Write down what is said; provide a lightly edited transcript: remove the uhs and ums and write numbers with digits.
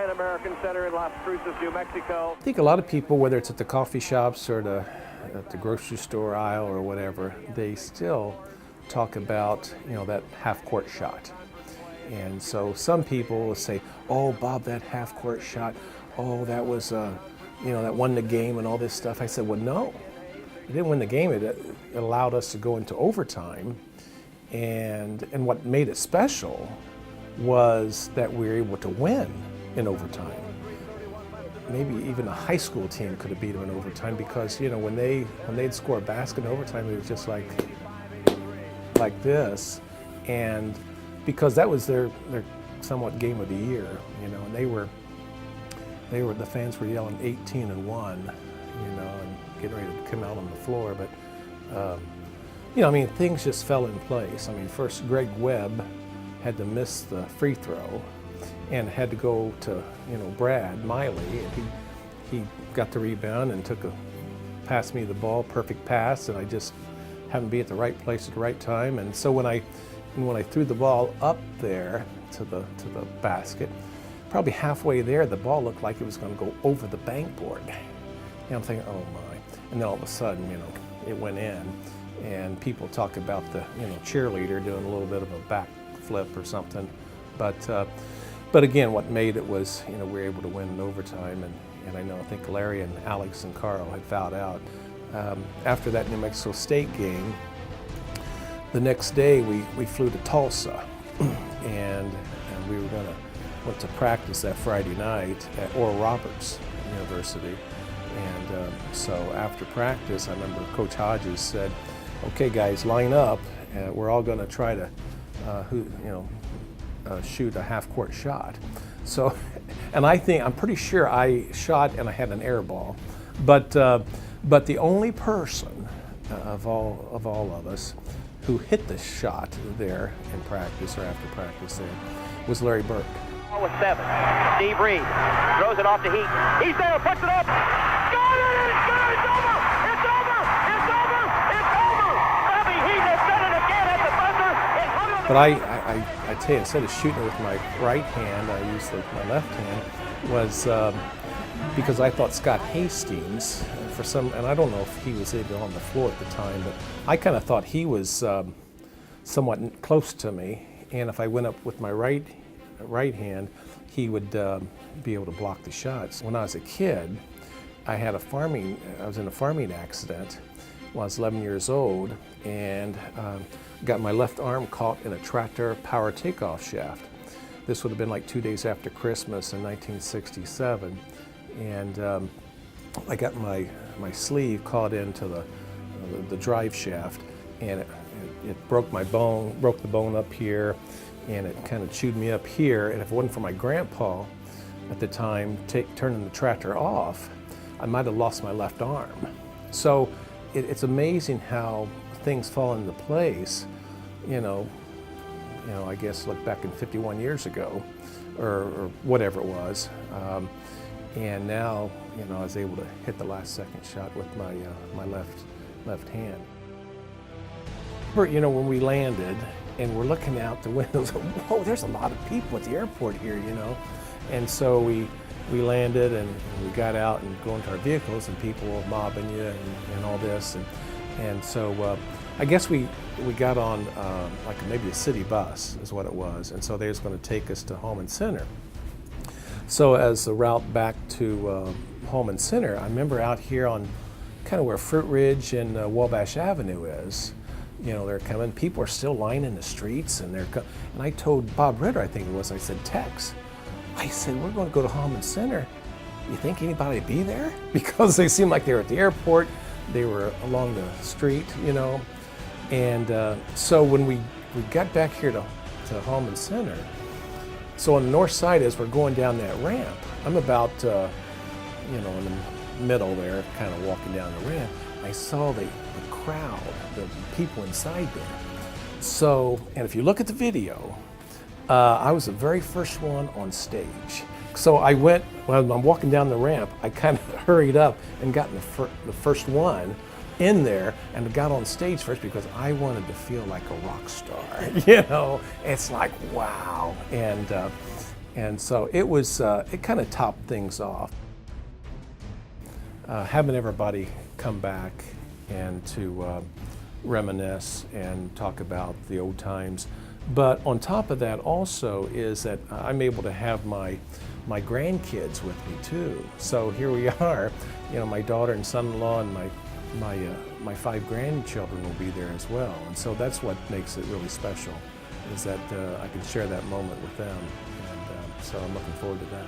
American Center in Las Cruces, New Mexico. I think a lot of people, whether it's at the coffee shops or at the grocery store aisle or whatever, they still talk about, that half-court shot. And so some people will say, "Oh, Bob, that half-court shot, oh, that was, that won the game and all this stuff." I said, "Well, no, it didn't win the game. It allowed us to go into overtime, and what made it special was that we were able to win in overtime. Maybe even a high school team could have beat them in overtime because, when they'd score a basket in overtime, it was just like this, and because that was their somewhat game of the year, and the fans were yelling 18-1, and getting ready to come out on the floor, but things just fell in place. First Greg Webb had to miss the free throw and had to go to, Brad Miley, and he got the rebound and passed me the ball, perfect pass, and I just happened to be at the right place at the right time. And so when I threw the ball up there to the basket, probably halfway there, the ball looked like it was going to go over the bankboard. And I'm thinking, oh my. And then all of a sudden, it went in. And people talk about the, cheerleader doing a little bit of a backflip or something. But again, what made it was, we were able to win in overtime. And I think Larry and Alex and Carl had fouled out. After that New Mexico State game, the next day we flew to Tulsa, and we went to practice that Friday night at Oral Roberts University. And so after practice, I remember Coach Hodges said, "Okay, guys, line up. We're all going to try to, shoot a half-court shot." So, and I'm pretty sure I shot and I had an air ball, but the only person of all of us who hit the shot there in practice or after practice there was Larry Burke. With 7, Steve Reed throws it off to Heaton. He's there, puts it up. Got it! It's good! It's over! It's over! It's over! It's over! Bobby Heaton has done it again at the buzzer. But I tell you, instead of shooting it with my right hand, I used my left hand, was because I thought Scott Hastings, and I don't know if he was even on the floor at the time, but I kind of thought he was somewhat close to me, and if I went up with my right hand, he would be able to block the shots. When I was a kid, I was in a farming accident when I was 11 years old, and got my left arm caught in a tractor power takeoff shaft. This would have been like 2 days after Christmas in 1967, and I got my sleeve caught into the drive shaft, and it broke the bone up here, and it kind of chewed me up here. And if it wasn't for my grandpa at the time turning the tractor off, I might have lost my left arm. So it's amazing how things fall into place. I guess look back in 51 years ago, or whatever it was. And now, I was able to hit the last second shot with my left hand. When we landed and we're looking out the windows, whoa, there's a lot of people at the airport here, And so we landed and we got out and go into our vehicles, and people were mobbing you and all this. And so I guess we got on like maybe a city bus is what it was. And so they was going to take us to Holman Center. So as the route back to Holman Center, I remember out here on kind of where Fruit Ridge and Wabash Avenue is, they're coming, people are still lining the streets, and and I told Bob Ritter, I think it was, I said, "Tex, I said, we're going to go to Holman Center. You think anybody be there?" Because they seemed like they were at the airport, they were along the street, And so when we got back here to Holman Center, so on the north side, as we're going down that ramp, I'm about, in the middle there, kind of walking down the ramp, I saw the crowd, the people inside there. So, and if you look at the video, I was the very first one on stage. So when I'm walking down the ramp, I kind of hurried up and got the first one in there and got on stage first because I wanted to feel like a rock star. It's like, wow. And so it was, it kind of topped things off. Having everybody come back and to reminisce and talk about the old times. But on top of that also is that I'm able to have my grandkids with me too. So here we are, you know, my daughter and son-in-law and my 5 grandchildren will be there as well. And so that's what makes it really special, is that I can share that moment with them. And so I'm looking forward to that.